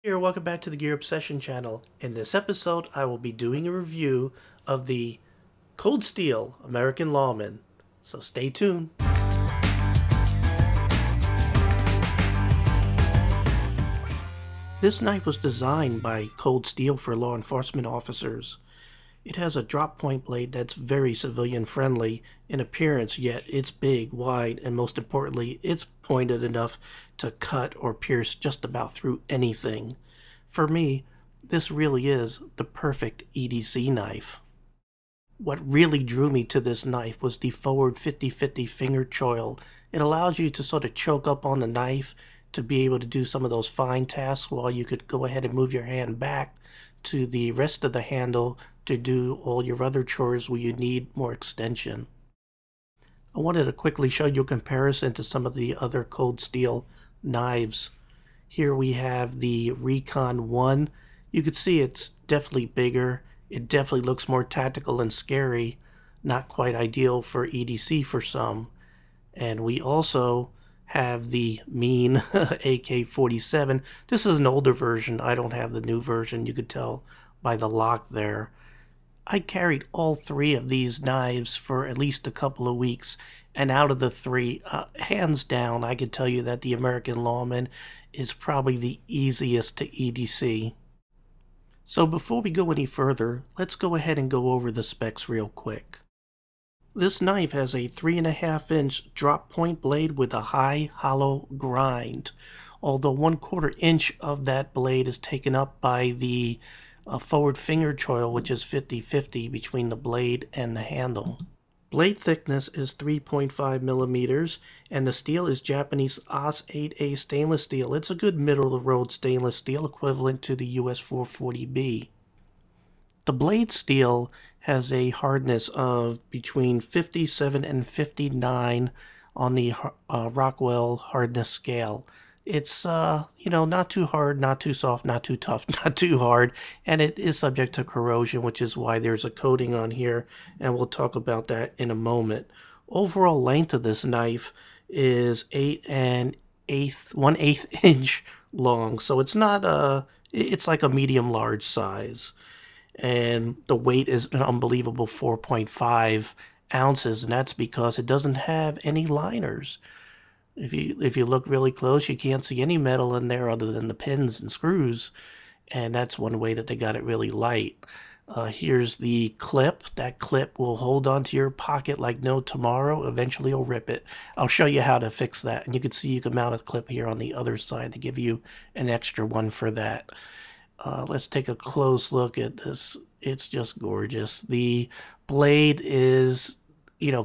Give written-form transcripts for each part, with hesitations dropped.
Here, welcome back to the Gear Obsession channel. In this episode, I will be doing a review of the Cold Steel American Lawman. So stay tuned. This knife was designed by Cold Steel for law enforcement officers. It has a drop point blade that's very civilian friendly in appearance, yet it's big, wide, and most importantly, it's pointed enough to cut or pierce just about through anything. For me, this really is the perfect EDC knife. What really drew me to this knife was the forward 50-50 finger choil. It allows you to sort of choke up on the knife to be able to do some of those fine tasks while you could go ahead and move your hand back to the rest of the handle to do all your other chores where you need more extension. I wanted to quickly show you a comparison to some of the other Cold Steel knives. Here we have the Recon 1. You can see it's definitely bigger. It definitely looks more tactical and scary. Not quite ideal for EDC for some. And we also have the mean AK-47. This is an older version. I don't have the new version. You could tell by the lock there. I carried all three of these knives for at least a couple of weeks, and out of the three, hands down, I can tell you that the American Lawman is probably the easiest to EDC. So before we go any further, let's go ahead and go over the specs real quick. This knife has a 3.5-inch drop point blade with a high hollow grind, although 1/4 inch of that blade is taken up by the forward finger choil, which is 50-50 between the blade and the handle. Blade thickness is 3.5 millimeters, and the steel is Japanese AS 8A stainless steel. It's a good middle-of-the-road stainless steel equivalent to the US 440B. The blade steel has a hardness of between 57 and 59 on the Rockwell hardness scale. It's, not too hard, not too soft, not too tough, not too hard, and it is subject to corrosion, which is why there's a coating on here, and we'll talk about that in a moment. Overall length of this knife is 1/8 inch long, so it's not it's like a medium-large size. And the weight is an unbelievable 4.5 ounces, and that's because it doesn't have any liners. If you look really close, you can't see any metal in there other than the pins and screws, and that's one way that they got it really light. Here's the clip. That clip will hold onto your pocket like no tomorrow. Eventually you'll rip it. I'll show you how to fix that, and you can see you can mount a clip here on the other side to give you an extra one for that. Let's take a close look at this. It's just gorgeous. The blade is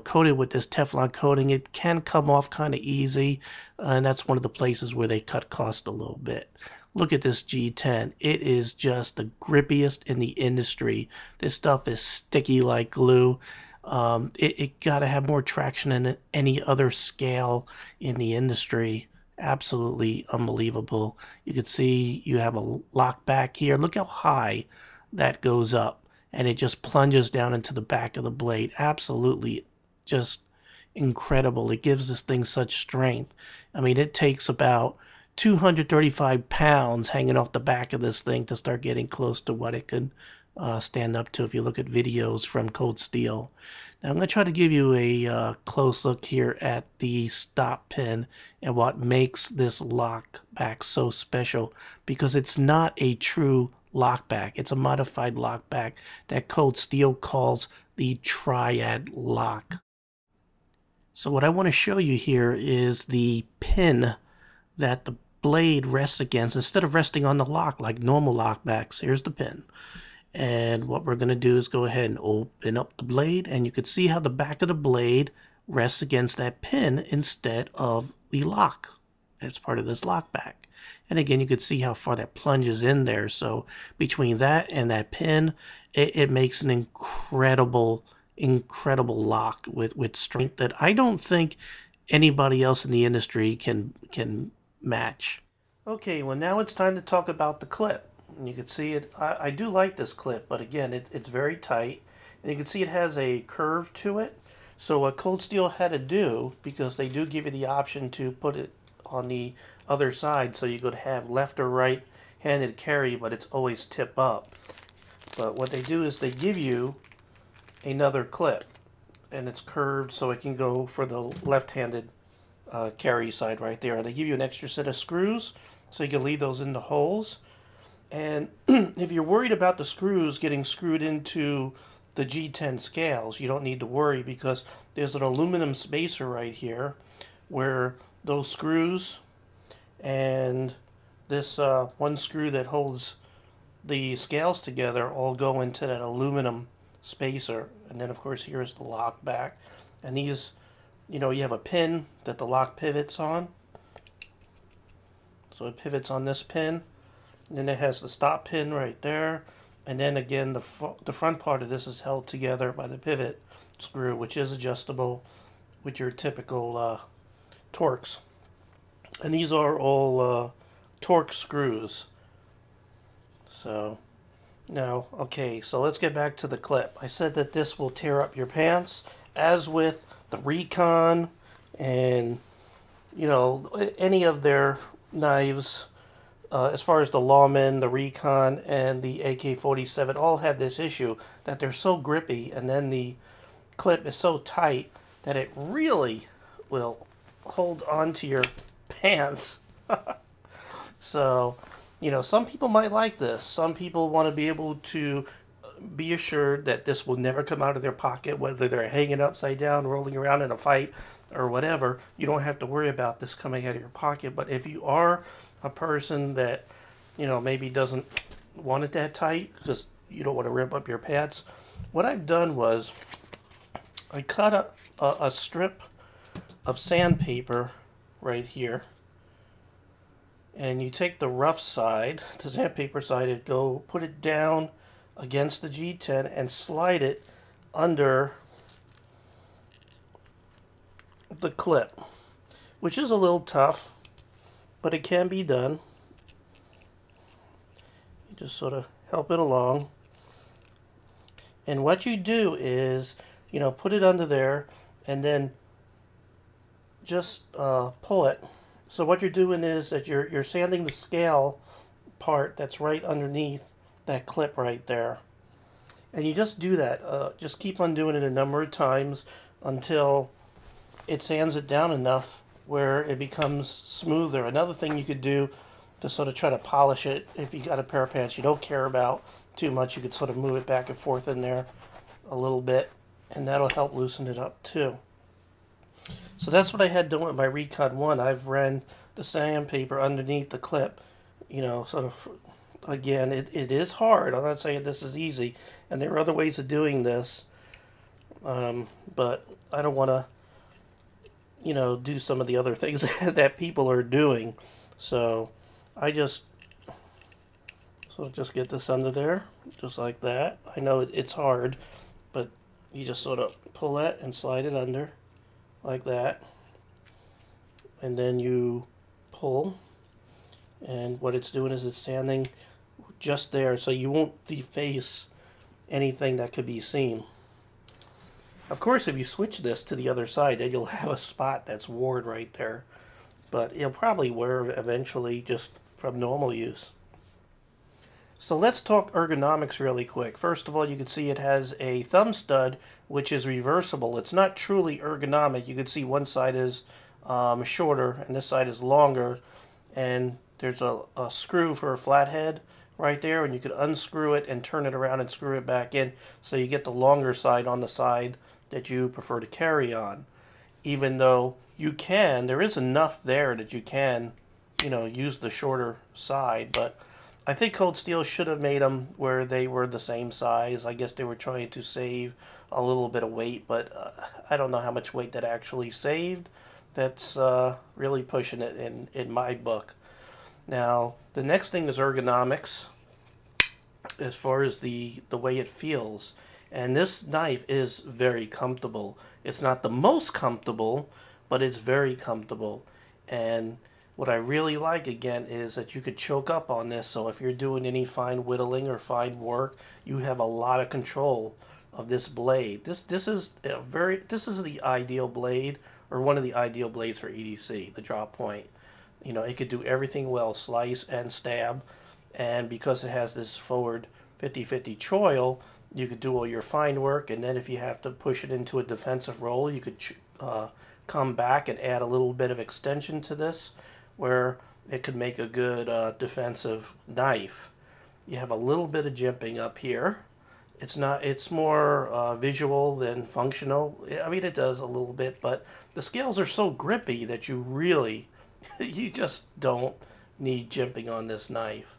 coated with this Teflon coating. It can come off kind of easy, and that's one of the places where they cut cost a little bit. Look at this G10. It is just the grippiest in the industry. This stuff is sticky like glue. It got to have more traction than any other scale in the industry. Absolutely unbelievable. You can see you have a lock back here. Look how high that goes up. And it just plunges down into the back of the blade. Absolutely just incredible. It gives this thing such strength. I mean, it takes about 235 pounds hanging off the back of this thing to start getting close to what it could stand up to if you look at videos from Cold Steel. Now I'm going to try to give you a close look here at the stop pin and what makes this lock back so special, because it's not a true lockback. It's a modified lockback that Cold Steel calls the triad lock. So what I want to show you here is the pin that the blade rests against. Instead of resting on the lock like normal lockbacks, here's the pin. And what we're going to do is go ahead and open up the blade, and you can see how the back of the blade rests against that pin instead of the lock. It's part of this lockback. And again, you can see how far that plunges in there. So between that and that pin, it makes an incredible lock with strength that I don't think anybody else in the industry can match. Okay, well now it's time to talk about the clip. And you can see it. I do like this clip, but again, it's very tight. And you can see it has a curve to it. So what Cold Steel had to do, because they do give you the option to put it on the other side, so you could have left or right handed carry, but it's always tip up. But what they do is they give you another clip, and it's curved so it can go for the left-handed carry side right there. And they give you an extra set of screws so you can leave those in the holes. And if you're worried about the screws getting screwed into the G10 scales, you don't need to worry, because there's an aluminum spacer right here where those screws and this one screw that holds the scales together all go into that aluminum spacer. And then of course here's the lock back, and these, you know, you have a pin that the lock pivots on, so it pivots on this pin, and then it has the stop pin right there, and then again the front part of this is held together by the pivot screw, which is adjustable with your typical Torx. And these are all Torx screws. So now, okay, so let's get back to the clip. I said that this will tear up your pants, as with the Recon and, you know, any of their knives. As far as the Lawman, the Recon, and the AK-47 all have this issue that they're so grippy, and then the clip is so tight that it really will hold onto your pants. So, you know, some people might like this. Some people want to be able to be assured that this will never come out of their pocket, whether they're hanging upside down, rolling around in a fight, or whatever. You don't have to worry about this coming out of your pocket. But if you are a person that, you know, maybe doesn't want it that tight because you don't want to rip up your pants, what I've done was I cut a strip of sandpaper right here, and you take the rough side, the sandpaper side, and go put it down against the G10 and slide it under the clip, which is a little tough, but it can be done. You just sort of help it along, and what you do is, you know, put it under there and then just pull it. So what you're doing is that you're sanding the scale part that's right underneath that clip right there, and you just do that. Just keep on doing it a number of times until it sands it down enough where it becomes smoother. Another thing you could do to sort of try to polish it, if you got a pair of pants you don't care about too much, you could sort of move it back and forth in there a little bit, and that'll help loosen it up too. So that's what I had done with my Recon 1. I've ran the sandpaper underneath the clip, you know, sort of. Again, it is hard. I'm not saying this is easy, and there are other ways of doing this, but I don't want to, you know, do some of the other things that people are doing. So I just get this under there, just like that. I know it's hard, but you just sort of pull that and slide it under, like that. And then you pull, and what it's doing is it's sanding just there, so you won't deface anything that could be seen. Of course, if you switch this to the other side, then you'll have a spot that's worn right there, but it'll probably wear eventually just from normal use. So let's talk ergonomics really quick. First of all, you can see it has a thumb stud which is reversible. It's not truly ergonomic. You can see one side is shorter and this side is longer, and there's a screw for a flathead right there, and you could unscrew it and turn it around and screw it back in, so you get the longer side on the side that you prefer to carry on. Even though you can, there is enough there that you can, you know, use the shorter side, but I think Cold Steel should have made them where they were the same size. I guess they were trying to save a little bit of weight, but I don't know how much weight that actually saved. That's really pushing it in my book. Now, the next thing is ergonomics, as far as the way it feels. And this knife is very comfortable. It's not the most comfortable, but it's very comfortable. And what I really like, again, is that you could choke up on this. So if you're doing any fine whittling or fine work, you have a lot of control of this blade. This is the ideal blade, or one of the ideal blades for EDC, the drop point. You know, it could do everything well, slice and stab. And because it has this forward 50-50 choil, you could do all your fine work, and then if you have to push it into a defensive roll, you could come back and add a little bit of extension to this, where it could make a good defensive knife. You have a little bit of jimping up here. It's more visual than functional. I mean, it does a little bit, but the scales are so grippy that you really, you just don't need jimping on this knife.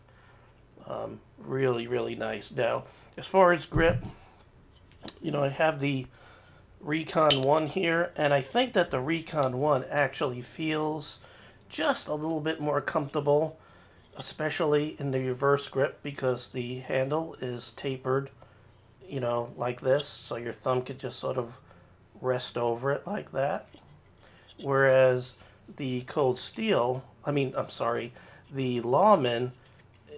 Really, really nice. Now, as far as grip, I have the Recon 1 here, and I think that the Recon 1 actually feels just a little bit more comfortable, especially in the reverse grip, because the handle is tapered, like this, so your thumb could just sort of rest over it like that. Whereas the Cold Steel, the Lawman,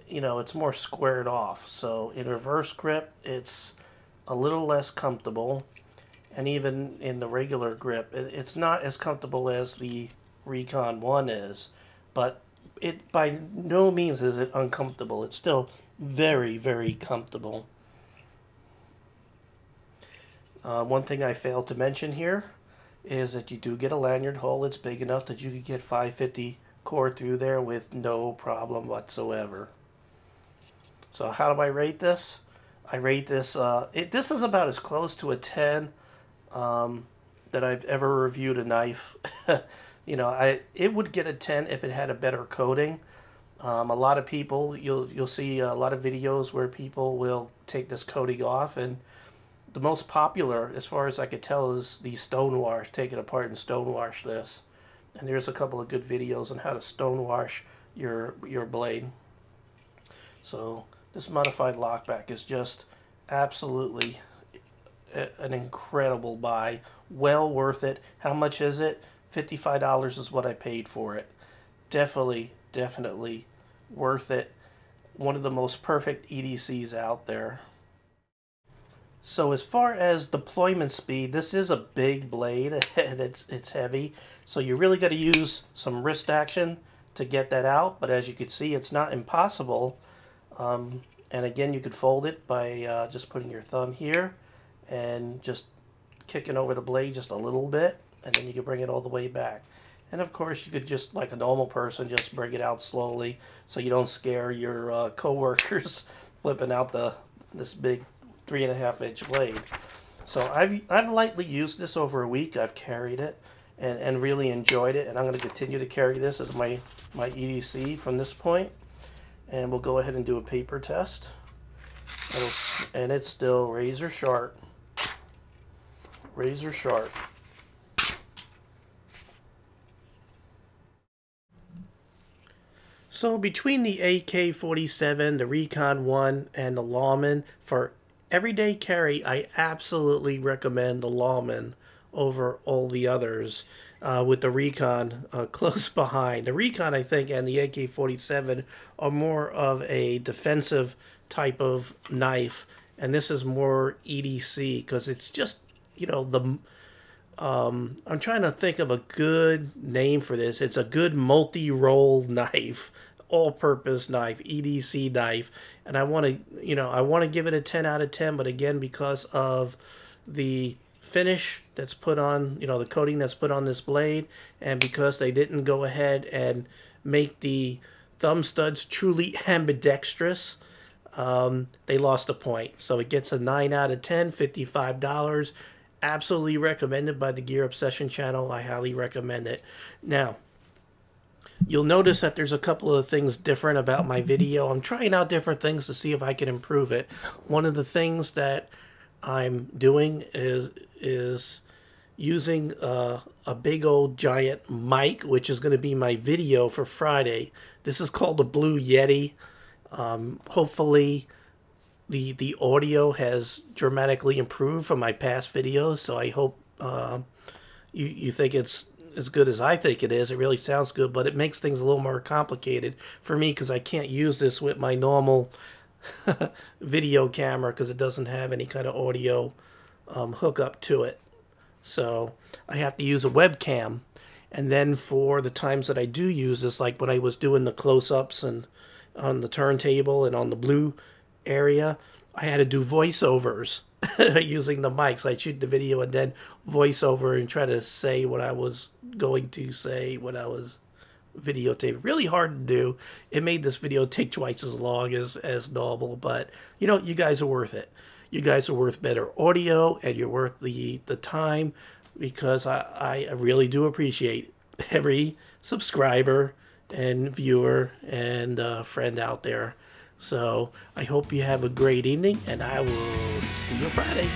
it's more squared off. So in reverse grip, it's a little less comfortable. And even in the regular grip, it's not as comfortable as the Recon 1 is. But it by no means is it uncomfortable. It's still very, very comfortable. One thing I failed to mention here is that you do get a lanyard hole. It's big enough that you could get 550 cord through there with no problem whatsoever. So how do I rate this? I rate this, this is about as close to a 10 that I've ever reviewed a knife. It would get a 10 if it had a better coating. A lot of people, you'll see a lot of videos where people will take this coating off, and the most popular, as far as I could tell, is the stonewash. Take it apart and stonewash this. And there's a couple of good videos on how to stonewash your blade. So this modified lockback is just absolutely an incredible buy. Well worth it. How much is it? $55 is what I paid for it. Definitely worth it. One of the most perfect EDCs out there. So as far as deployment speed, this is a big blade and it's heavy. So you really got to use some wrist action to get that out. But as you can see, it's not impossible. And again, you could fold it by just putting your thumb here and just kicking over the blade just a little bit, and then you can bring it all the way back. And of course, you could just, like a normal person, just bring it out slowly so you don't scare your co-workers flipping out this big 3.5-inch blade. So I've lightly used this over a week. I've carried it and really enjoyed it, and I'm going to continue to carry this as my EDC from this point. And we'll go ahead and do a paper test. And it's still razor sharp. Razor sharp. So between the AK-47, the Recon 1, and the Lawman, for everyday carry, I absolutely recommend the Lawman over all the others, with the Recon close behind. The Recon, I think, and the AK-47 are more of a defensive type of knife, and this is more EDC, because it's just, I'm trying to think of a good name for this. It's a good multi-role knife, all-purpose knife, EDC knife, and I want to give it a 10 out of 10, but again, because of the finish that's put on, the coating that's put on this blade, and because they didn't go ahead and make the thumb studs truly ambidextrous, they lost a point. So it gets a 9 out of 10, $55. Absolutely recommended by the Gear Obsession channel. I highly recommend it. Now, you'll notice that there's a couple of things different about my video. I'm trying out different things to see if I can improve it. One of the things that I'm doing is using a big old giant mic, which is going to be my video for Friday. This is called the Blue Yeti. Hopefully the audio has dramatically improved from my past videos, so I hope you think it's as good as I think it is. It really sounds good, but it makes things a little more complicated for me because I can't use this with my normal video camera because it doesn't have any kind of audio hookup to it. So I have to use a webcam. And then for the times that I do use this, like when I was doing the close-ups and on the turntable and on the blue area, I had to do voiceovers using the mics. I'd shoot the video and then voiceover and try to say what I was going to say when I was videotaping. Really hard to do. It made this video take twice as long as normal, but you know, you guys are worth it. You guys are worth better audio, and you're worth the time, because I really do appreciate every subscriber and viewer and friend out there. So I hope you have a great evening, and I will see you Friday.